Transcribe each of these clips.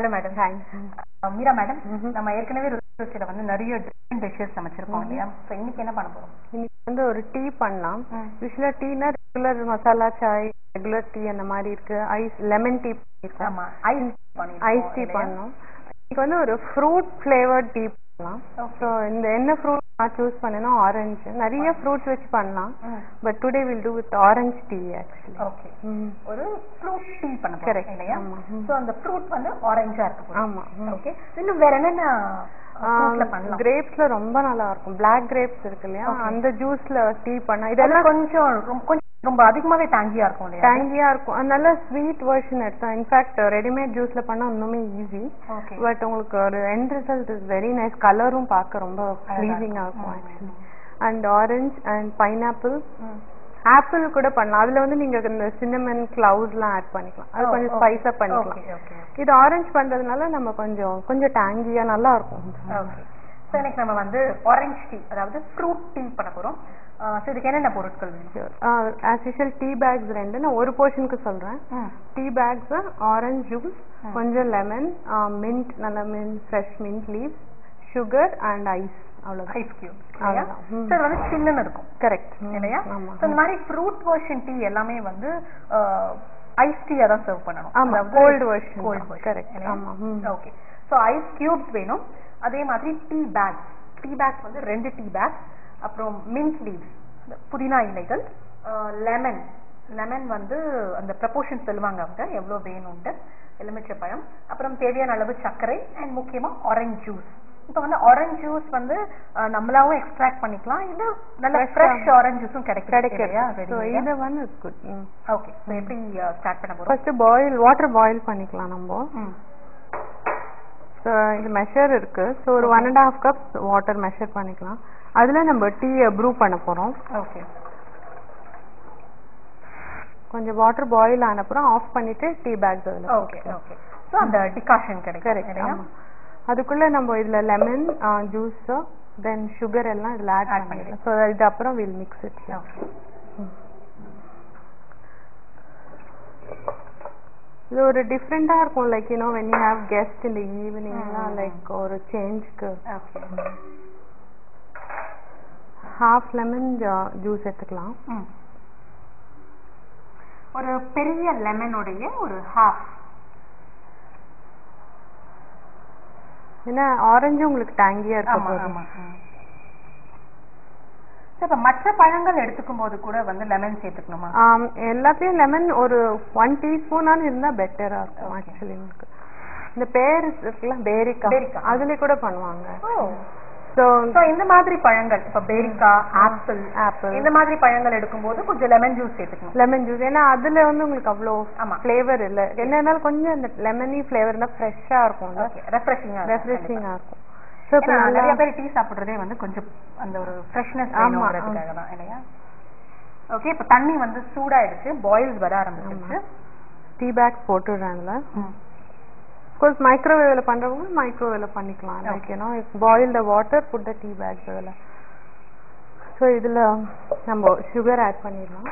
Hello madam. Meera madam, நம்ம ஏற்கனவே ருசியில வந்து நிறைய டிஃபரெண்ட் டிஷ்ஷஸ் சமைச்சிருக்கோம் இல்லையா? ஸோ இன்னைக்கு என்ன பண்ண போறோம்? இன்னைக்கு வந்து ஒரு டீ பண்ணலாம். யூஸ்வலா டீனா regular masala chai, regular tea அந்த மாதிரி இருக்கு. ஐஸ் லெமன் டீ பண்ணிருக்கோம். ஆமா, ஐஸ் டீ பண்ணோம். இன்னைக்கு வந்து ஒரு ஃப்ரூட் ஃபிளேவர்ட் டீ பண்ணலாம். ஸோ இந்த என்ன ஃப்ரூட் நான் சூஸ் பண்ணேன்னா ஆரஞ்சு. நிறைய ஃப்ரூட்ஸ் வச்சு பண்ணலாம். But today will do with orange tea actually. Okay, ஒரு ஃப்ரூட் டீ பண்ண போறோம் இல்லையா? சோ அந்த ஃப்ரூட் வந்து ஆரஞ்சா இருக்கு. ஆமா. ஓகே, இன்னும் வேற என்னென்ன கிரேப்ஸ்ல ரொம்ப நல்லா இருக்கும். பிளாக் கிரேப்ஸ் இருக்கு இல்லையா, அந்த ஜூஸ்ல டீ பண்ணா இதெல்லாம் கொஞ்சம் ரொம்ப அதிகமாவே டேங்கியா இருக்கும் இல்லையா? டேங்கியா இருக்கும். நல்ல ஸ்வீட் வெர்ஷன் எடுத்தோம். இன்ஃபேக்ட் ரெடிமேட் ஜூஸ்ல பண்ணா இன்னுமே ஈஸி. பட் உங்களுக்கு ஒரு end result is very nice. கலரும் பார்க்க ரொம்ப ப்ளீசிங்கா இருக்கும் actually. And orange and pineapple, apple கூட பண்ணலாம். அதுல வந்து நீங்க இந்த சின்னமன் கிளவுஸ்லாம் ஆட் பண்ணிக்கலாம். அது கொஞ்சம் ஸ்பைஸா பண்ணிக்கலாம். இது ஆரஞ்சு பண்றதுனால நம்ம கொஞ்சம் டேங்கியா நல்லா இருக்கும். ஸோ இன்னைக்கு நம்ம வந்து ஆரஞ்சு டீ, அதாவது ஃப்ரூட் டீ பண்ண போறோம். ஸோ இதுக்கு என்னென்ன பொருட்கள் வேணும்? As usual tea bags 2. நான் ஒரு போர்ஷனுக்கு சொல்றேன். டீ பேக்ஸ், ஆரஞ்சு ஜூஸ், கொஞ்சம் லெமன், மின்ட், நல்ல mint, fresh mint leaves, sugar and ice. அவ்வளவுதான். Ice cube. இது வந்து சில்லுன்னு இருக்கும். கரெக்ட் இல்லையா? இந்த மாதிரி ஃப்ரூட் வெர்ஷன் டீ எல்லாமே வந்து ஐஸ் டீ தான் சர்வ் பண்ணணும். ஆமா, கோல்ட் வெர்ஷன். கரெக்ட். ஆமா. ஓகே, ஸோ ஐஸ் கியூப்ஸ் வேணும். அதே மாதிரி டீ பேக்ஸ் வந்து 2 டீ பேக். அப்புறம் மின்ட் லீவ்ஸ், புதினா இலைகள், லெமன் வந்து அந்த ப்ரப்போர்ஷன் சொல்லுவாங்க அவங்க எவ்வளோ வேணும்ட்டு, எலுமிச்சை பழம், அப்புறம் தேவையான அளவு சர்க்கரை, அண்ட் முக்கியமா ஆரஞ்சு ஜூஸ். இப்போ வந்து ஆரஞ்சு ஜூஸ் வந்து நம்மளாவும் எக்ஸ்ட்ராக்ட் பண்ணிக்கலாம். இது நல்ல ஃப்ரெஷ் ஆரஞ்சு ஜூஸும் கிடைக்கும். சோ இது one is good. Okay, so எப்படி ஸ்டார்ட் பண்ண போறோம்? ஃபர்ஸ்ட் வாட்டர் பாயில் பண்ணிக்கலாம் நம்ம. ஸோ இது மெஷர் இருக்கு. ஸோ ஒரு 1.5 கப்ஸ் வாட்டர் மெஷர் பண்ணிக்கலாம். அதுல நம்ம டீயை ப்ரூ பண்ண போறோம். ஓகே, கொஞ்சம் வாட்டர் பாயில் ஆன அப்புறம் ஆஃப் பண்ணிட்டு டீ பேக்ஸ் அதுல. ஓகே. ஸோ அந்த டிகாஷன் கிடைக்கும். அதுக்குள்ள நம்ம இதுல லெமன் ஜூஸ், தென் சுகர் எல்லாம் இதுல ஆட் பண்ணிடலாம். ஸோ இது அப்புறம் வில் மிக்ஸ் இட். இது ஒரு டிஃப்ரெண்டா இருக்கும். Like you no when you have guest in the evening, like ஒரு சேஞ்ச்க்கு. half lemon ஜூஸ் எடுத்துக்கலாம். ஒரு பெரிய லெமனுடைய ஒரு half. ஏன்னா ஆரஞ்சு உங்களுக்கு டேங்கியா இருக்கும். இப்ப மற்ற பழங்கள் எடுத்துக்கும் போது கூட வந்து லெமன் சேர்த்துக்கணுமா? எல்லாத்தையும் லெமன் ஒரு 1 டீஸ்பூனாலும் இருந்தா பெட்டரா இருக்கும் ஆக்சுவலி. இந்த பேர் இருக்குல்ல, பேரிக்கா, அதுல கூட பண்ணுவாங்க. சோ இந்த மாதிரி பழங்கள், இப்ப பேரிக்கா, ஆப்பிள் இந்த மாதிரி பழங்கள் எடுக்கும்போது கொஞ்சம் லெமன் ஜூஸ் சேர்த்துக்கணும். லெமன் ஜூஸ், ஏன்னா அதுல வந்து உங்களுக்கு அவ்வளோ ஃபிளேவர் இல்ல. என்னன்னாலும் கொஞ்சம் அந்த லெமனி ஃபிளேவர் இருந்தா ஃப்ரெஷ்ஷா இருக்கும், ரெஃப்ரெஷிங்கா இருக்கும். சோ இப்ப நிறைய பேர் டீ சாப்பிடுறதே வந்து கொஞ்சம் அந்த ஒரு ஃப்ரெஷ்னஸ் வேணும்ன்றதுக்காக தான் இல்லையா? ஓகே, இப்ப தண்ணி வந்து சூடாயிடுச்சு, பாயில்ஸ் வர ஆரம்பிச்சிருச்சு. டீ பேக்ஸ் போட்டுடுறாங்கல்ல. Because microwave பண்றவங்க மைக்ரோவேவ்ல பண்ணிக்கலாம். Like you know boil the water, put the tea bags அதுல. சோ இதுல நம்ம sugar ஆட் பண்ணிடலாம்.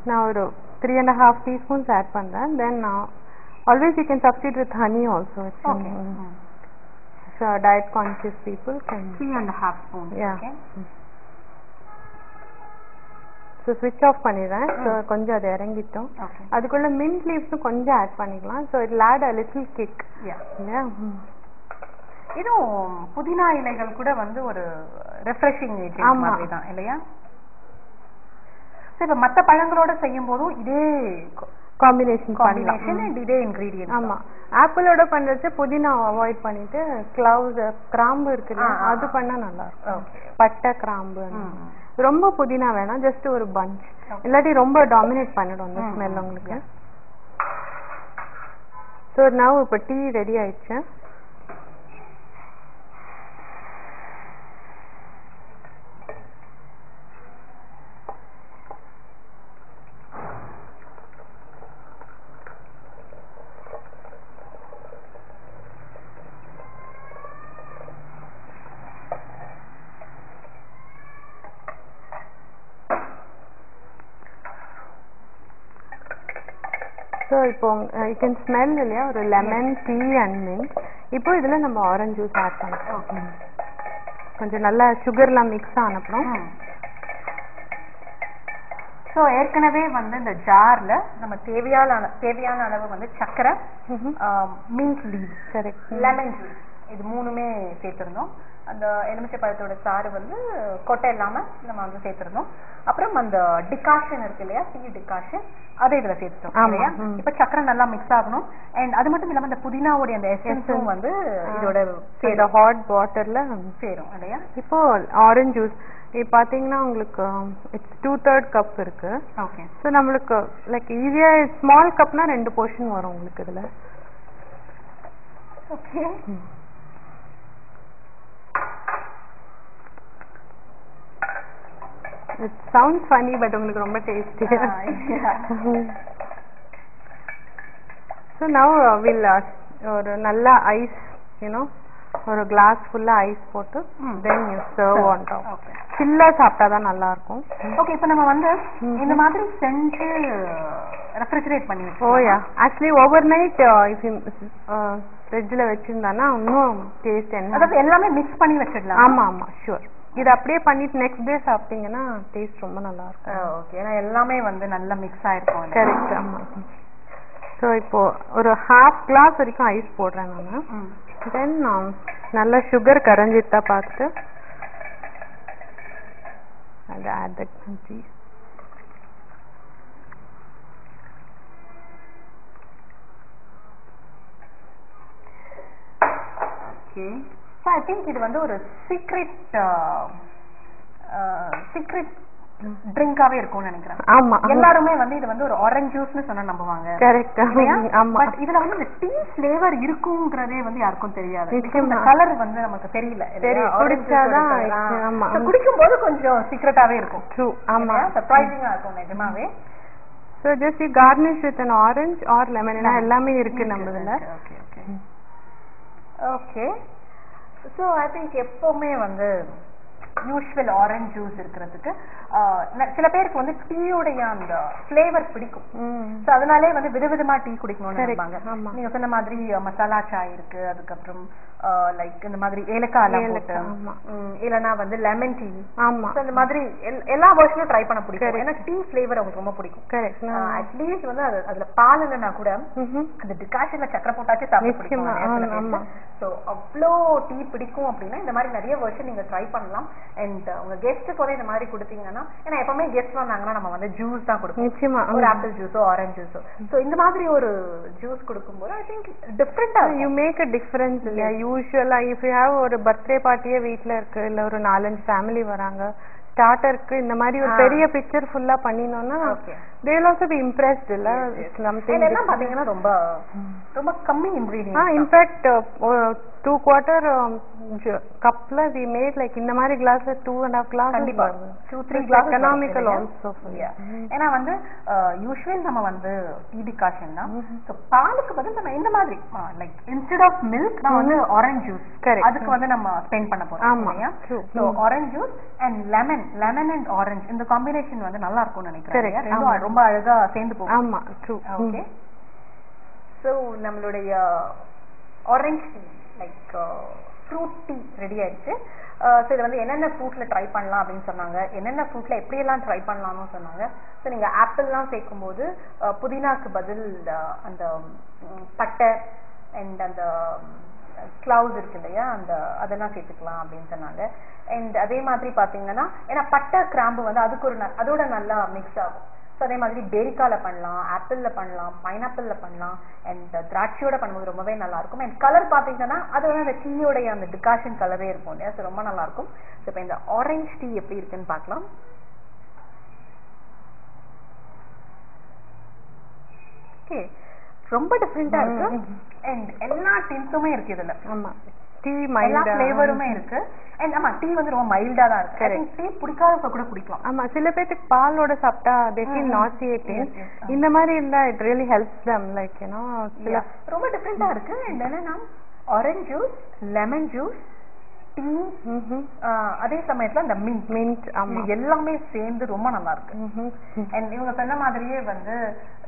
நான் ஒரு 3.5 teaspoons ஆட் பண்றேன். Then always you can substitute with honey also. Okay. So diet conscious people can 3.5 spoons. Yeah. Okay. So ஸ்விட்ச் off பண்ணிடுறேன். ஸோ கொஞ்சம் அது இறங்கிட்டோம். அதுக்குள்ள மின்ட் லீவ்ஸும் கொஞ்சம் ஆட் பண்ணிக்கலாம். So it add a little kick. இதுவும் புதினா இலைகள் கூட வந்து ஒரு ரெஃப்ரெஷிங் ஏஜென்ட் மாதிரி தான் இல்லையா? இப்போ மற்ற பழங்களோட செய்யும் போதும் இதே காம்பினேஷன் இதே இன்கிரீடியன்ட். ஆமா, ஆப்பிளோட பண்றது புதினா அவாய்ட் பண்ணிட்டு கிளவுஸ், கிராம்பு இருக்குல்ல, அது பண்ணா நல்லா இருக்கும். பட்டை, கிராம்பு, ரொம்ப புதினா வேணாம், ஜஸ்ட் ஒரு பஞ்ச். இல்லாட்டி ரொம்ப டாமினேட் பண்ணிடும் அந்த ஸ்மெல் உங்களுக்கு. ஸோ நான் இப்போ டீ ரெடி ஆயிடுச்சு. ஸோ இப்போ யூ கேன் ஸ்மெல் இல்லையா, ஒரு லெமன் டீ அண்ட் மின்ட். இப்போ இதில் நம்ம ஆரஞ்சு ஜூஸ் ஆட் பண்ணலாம். ஓகே, கொஞ்சம் நல்லா சுகர்லாம் மிக்ஸ் ஆனப்புறம். ஸோ ஏற்கனவே வந்து இந்த ஜார்ல நம்ம தேவையான அளவு வந்து சர்க்கரை, mint leaves, correct, lemon juice, இது மூணுமே சேர்த்துருந்தோம். அந்த எலுமிச்சை பழத்தோட சாறு வந்து கொட்டை இல்லாம நம்ம வந்து சேர்த்துருந்தோம். அப்புறம் அந்த டிகாஷன் இருக்கு இல்லையா, டீ டிகாஷன், அதை இதுல சேர்த்துட்டோம் இல்லையா. இப்ப சக்கரை நல்லா மிக்ஸ் ஆகணும். அண்ட் அது மட்டும் இல்லாம இந்த புதினாவுடைய அந்த எசன்ஸும் வந்து இதோட ஹாட் வாட்டர்ல சேரும் இல்லையா. இப்போ ஆரஞ்சு ஜூஸ் இப்போ பார்த்தீங்கன்னா உங்களுக்கு இட்ஸ் 2/3 கப் இருக்கு. ஓகே, ஸோ நம்மளுக்கு லைக் ஈஸியா ஸ்மால் கப்னா 2 போர்ஷன் வரும் உங்களுக்கு இதுல. Okay, it sounds funny but உங்களுக்கு ரொம்ப டேஸ்டி. So now we'll ஒரு நல்ல ஐஸ், ஒரு கிளாஸ் ஃபுல்லா ஐஸ் போட்டு then you serve on top. Okay, சில்லா சாப்பிட்டா தான் நல்லா இருக்கும். ஓகே, இப்போ நம்ம வந்து இந்த மாதிரி செஞ்சு ரெஃப்ரிஜரேட் பண்ணி வச்சோம். Oh yeah, actually overnight if you ஃப்ரிட்ஜ்ல வச்சிருந்தானா இன்னும் டேஸ்ட் என்ன, அதாவது எல்லாமே மிக்ஸ் பண்ணி வச்சிடலாம். ஆமா ஆமா ஷூர். இது அப்படியே பண்ணிட்டு நெக்ஸ்ட் டே சாப்பிட்டீங்கன்னா டேஸ்ட் ரொம்ப நல்லா இருக்கும். ஓகே, ஏன்னா எல்லாமே வந்து நல்லா மிக்ஸ் ஆயிருக்கும். கரெக்ட், ஆமா. ஸோ இப்போ ஒரு ஹாஃப் கிளாஸ் வரைக்கும் ஐஸ் போடுறேன் நான். தென் நல்லா சுகர் கரைஞ்சிட்டா பார்த்துட்டு அதை add the cheese. Okay, so I think இது வந்து ஒரு சீக்ரெட் ட்ரிங்காவே இருக்கும்னு நினைக்கிறேன். ஆமா, எல்லாருமே வந்து இது வந்து ஒரு ஆரஞ்சு ஜூஸ்னு சொன்னா நம்புவாங்க. கரெக்ட், ஆமா. பட் இதுல வந்து இந்த டீ ஃப்ளேவர் இருக்குங்கிறதே வந்து யாருக்கும் தெரியாது. இந்த கலர் வந்து நமக்கு தெரியல. குடிச்சாதான், ஆமா, குடிக்கும்போது கொஞ்சம் சீக்ரெட்டாவே இருக்கும். ட்ரூ, ஆமா, சர்ப்ரைசிங்கா இருக்கும் நிஜமாவே. So just you garnish with an orange or lemon, எல்லாமே இருக்கு நம்மதுல. ஓகே, ஸோ ஐ திங்க் எப்பவுமே வந்து யூஸ்வல் ஆரஞ்சு ஜூஸ் இருக்கிறதுக்கு சில பேருக்கு வந்து டீயோடைய அந்த ஃப்ளேவர் பிடிக்கும். ஸோ அதனாலே வந்து விதவிதமா டீ குடிக்கணும்னு நினைப்பாங்க. நீங்க சொன்ன மாதிரி மசாலா சாய் இருக்கு, அதுக்கப்புறம் லைக் இந்த மாதிரி ஏலக்காய் இல்லைன்னா வந்து லெமன் டீ, இந்த மாதிரி எல்லா வெர்ஷனும் ட்ரை பண்ண பிடிக்கும். ஏன்னா டீ ஃப்ளேவர் அவங்களுக்கு ரொம்ப பிடிக்கும். அட்லீஸ்ட் வந்து அதுல பால் இல்லைன்னா கூட அந்த டிகாஷன்ல சக்கரை போட்டாச்சு சாப்பிட பிடிக்கும். ஸோ அவ்வளோ டீ பிடிக்கும் அப்படின்னா இந்த மாதிரி நிறைய வெர்ஷன் நீங்க ட்ரை பண்ணலாம். அண்ட் உங்க கெஸ்ட்டுக்கு வந்து இந்த மாதிரி கொடுத்தீங்கன்னா, ஏன்னா எப்பவுமே கெஸ்ட் வந்தாங்கன்னா நம்ம வந்து ஜூஸ் தான் கொடுப்போம், ஒரு ஆப்பிள் ஜூஸோ ஆரஞ்சு ஜூஸோ. ஸோ இந்த மாதிரி ஒரு ஜூஸ் கொடுக்கும்போது ஐ திங்க் டிஃப்ரெண்டா யூ மேக் அ டிஃபரன்ஸ் இல்லையா. யூஸ்வலா இஃப் யூ ஹேவ் ஒரு பர்த்டே பார்ட்டியே வீட்ல இருக்கு, இல்ல ஒரு 4-5 ஃபேமிலி வராங்க, ஸ்டார்டருக்கு இந்த மாதிரி ஒரு பெரிய பிக்சர் ஃபுல்லா பண்ணினோம்னா they will also be impressed இல்ல. something எல்லாம் பாத்தீங்கன்னா ரொம்ப ரொம்ப கம்மி இன்கிரிடியன்ட்ஸ். in fact 2/4 கப்ல we made like இந்த மாதிரி கிளாஸ்ல 2.5 கிளாஸ், கண்டிப்பா 2-3 கிளாஸ் எகனாமிக்கல் ஆல்சோ. ஏன்னா வந்து யூசுவல் நம்ம வந்து டீ டிகாஷன்னா சோ பாலுக்கு பதில் நம்ம இந்த மாதிரி லைக் இன்ஸ்டெட் ஆஃப் மில்க் நம்ம வந்து ஆரஞ்சு ஜூஸ் அதுக்கு வந்து நம்ம ஸ்பெண்ட் பண்ண போறோம் இல்லையா. So orange juice and lemon and orange இந்த காம்பினேஷன் வந்து நல்லா இருக்கும்னு நினைக்கிறேன். ரெண்டும் ரொம்ப அழகா சேர்ந்து போகும். ஆமா, ட்ரூ. ஓகே, சோ நம்மளுடைய orange tea like fruit tea ready ஆயிடுச்சு. ஸோ இதை வந்து என்னென்ன ஃப்ரூட்ல ட்ரை பண்ணலாம் அப்படின்னு சொன்னாங்க, என்னென்ன ஃப்ரூட்ல எப்படியெல்லாம் ட்ரை பண்ணலாம்னு சொன்னாங்க. ஸோ நீங்க ஆப்பிள்லாம் சேர்க்கும்போது புதினாக்கு பதில் அந்த பட்டை அண்ட் அந்த கிளவுஸ் இருக்கு இல்லையா, அந்த அதெல்லாம் சேர்த்துக்கலாம் அப்படின்னு சொன்னாங்க. அண்ட் அதே மாதிரி பாத்தீங்கன்னா ஏன்னா பட்டை கிராம்பு வந்து அதுக்கு ஒரு அதோட நல்லா மிக்ஸ் ஆகும். ஸோ அதே மாதிரி பேரிக்கால பண்ணலாம், ஆப்பிள்ல பண்ணலாம், பைனாப்பிள்ல பண்ணலாம், அண்ட் திராட்சையோட பண்ணும்போது ரொம்பவே நல்லா இருக்கும். அண்ட் கலர் பாத்தீங்கன்னா அது வந்து அந்த டீயோடைய அந்த டிகாஷன் கலரே இருக்கும் இல்லையா. ஸோ ரொம்ப நல்லா இருக்கும். ஸோ இப்போ இந்த ஆரஞ்சு டீ எப்படி இருக்குன்னு பார்க்கலாம். ஓகே, ரொம்ப டிஃப்ரெண்டா இருக்கு. அண்ட் எல்லா டின்ஸுமே இருக்கு இதுல. ஆமா, டீ மைல்டா, எல்லா ஃப்ளேவருமே இருக்கு. அண்ட் ஆமா, டீ வந்து ரொம்ப மைல்டா தான் இருக்கு. ஐ திங்க் டீ பிடிக்காதவங்க கூட குடிக்கலாம். ஆமா, சில பேருக்கு பாலோட சாப்பிட்டா they feel nauseating. இந்த மாதிரி இருந்தா it really helps them like ரொம்ப டிஃபரெண்டா இருக்கு. அண்ட் என்னன்னா orange juice, lemon juice, tea, அதே சமயத்துல அந்த மின்ட் எல்லாமே சேர்ந்து ரொம்ப நல்லா இருக்கு. அண்ட் இவங்க சொன்ன மாதிரியே வந்து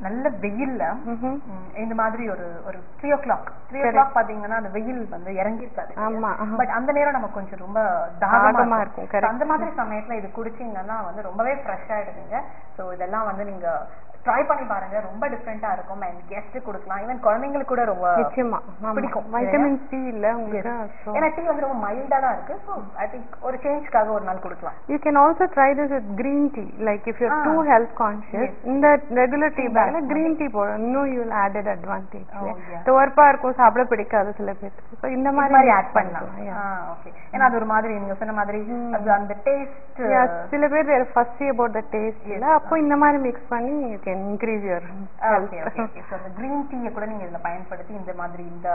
நல்ல வெயில்ல இந்த மாதிரி ஒரு 3 o'clock பாத்தீங்கன்னா அந்த வெயில் வந்து இறங்கிருக்காது. பட் அந்த நேரம் நமக்கு கொஞ்சம் ரொம்ப தாகமா இருக்கும். அந்த மாதிரி சமயத்துல இது குடிச்சீங்கன்னா வந்து ரொம்பவே ஃப்ரெஷ் ஆயிடுவீங்க. சோ இதெல்லாம் வந்து நீங்க ட்ரை பண்ணி பாருங்க, ரொம்ப டிஃபரெண்டா இருக்கும். அண்ட் கெஸ்ட் கொடுக்கலாம், ஈவன் குழந்தைங்களுக்கு கூட ரொம்ப பிடிக்கும். வைட்டமின் சி இல்ல உங்களுக்கு, ஏன்னா டீ வந்து ரொம்ப மைல்டா தான் இருக்கு. சோ ஐ திங்க் ஒரு சேஞ்ச்காக ஒரு நாள் கொடுக்கலாம். You can also try this with green tea, like if you're too health conscious, in the regular tea bag la green tea போடு, இன்னும் you will added advantage. துவர்ப்பா இருக்கும், சாப்பிட பிடிக்காது சில பேருக்கு. சோ இந்த மாதிரி ஆட் பண்ணலாம். ஓகே, ஏன்னா அது ஒரு மாதிரி நீங்க சொன்ன மாதிரி அது அந்த டேஸ்ட், சில பேர் they are fussy about the taste இல்ல, அப்போ இந்த மாதிரி mix பண்ணி you can increase your health. Okay, so the green tea கூட நீங்க இதல பயன்படுத்தி இந்த மாதிரி இந்த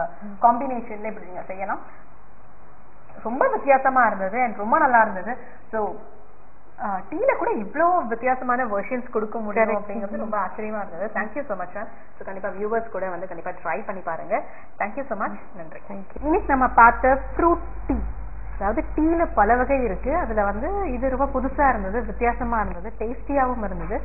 காம்பினேஷன்ல இப்படி நீங்க செய்யலாம். ரொம்ப வித்தியாசமா இருந்தது and ரொம்ப நல்லா இருந்தது. சோ டீல கூட இவ்ளோ வித்தியாசமான வெர்ஷன்ஸ் கொடுக்க முடியும் அப்படிங்கிறது ரொம்ப ஆச்சரியமா இருந்தது. Thank you so much ma'am. So கண்டிப்பா வியூவர்ஸ் கூட வந்து கண்டிப்பா ட்ரை பண்ணி பாருங்க. Thank you so much. நன்றி. இன்னைக்கு நம்ம பார்த்த ஃப்ரூட் டீ, அதாவது டீல பல வகை இருக்கு. அதுல வந்து இது ரொம்ப புதுசா இருந்தது, வித்தியாசமா இருந்தது, டேஸ்டியாவும் இருந்தது.